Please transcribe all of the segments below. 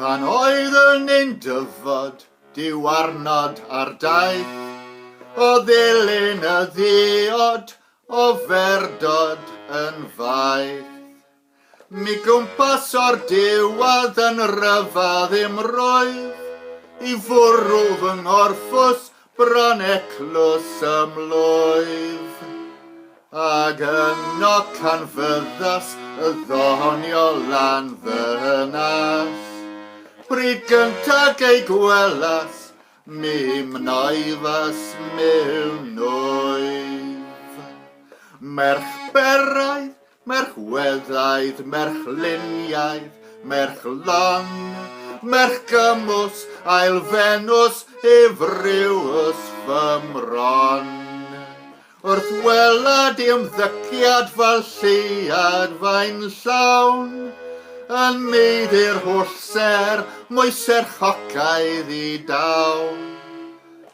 Fan oedd yn ein dyfod, diwarnod ar daith, o ddilyn y ddiod, o ferdod yn faith. Mi gwmpas o'r diwadd yn ryfedd i'm roedd, I fwrw fy ngorffws bron eglws ymlwydd. Ag yno canfyddas y ddonio lan ddynas, bryd gyntag ei gwelas, mi mnoifas mewn wyf. Merch beraidd, merch weddaidd, merch luniaidd, merch lon, merch gymws, ail fenws, ifriws fymron. Wrth welad I ymddyciad fel lleiad fain llawn, yn meid i'r holl ser, mwy serchocaidd I dawn.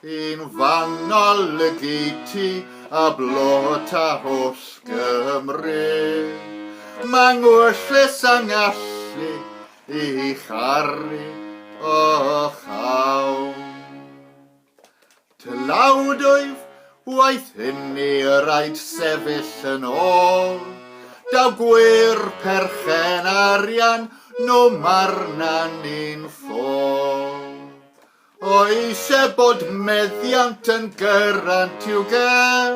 Un fan olygu ti a blot a holl Gymru, mae ngwyllus a ngallu I charru o chawn. Tylawdwyf, waith hynny rhaid sefyll yn ôl, daw gwir perchen arian, no marna'n un ffôl. O eisiau bod meddiant yn gyrrant i'w ger,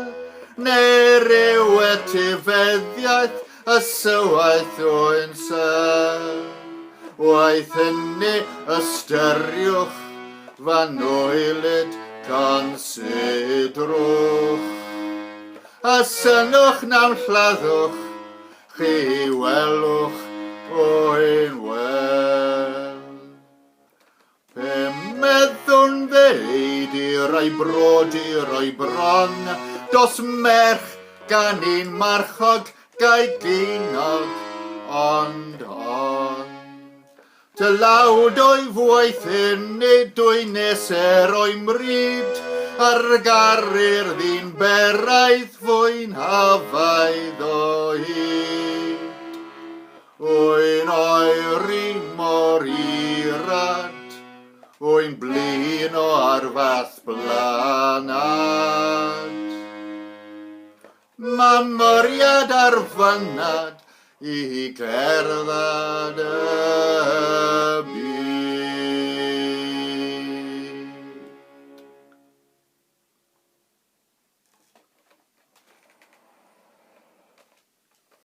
neu ryw etifeddiaeth y sywaith o'n syr. Waith hynny ystyriwch, fan oelyd considrwch. A synwch na'n lladdwch, chi welwch o'n wel. Pe meddwn ddeud I rai brod I rai bron, dos merch gan un marchog gai ginog ond on. Tylawd o'i fwaith hynny dwy neser o'i mryd, ar garir ddyn beraidd fwy'n hafaidd o hyd. Wy'n oeri mor irad, wy'n blin o arfath blanad. Ma myriad ar fynad I gerddad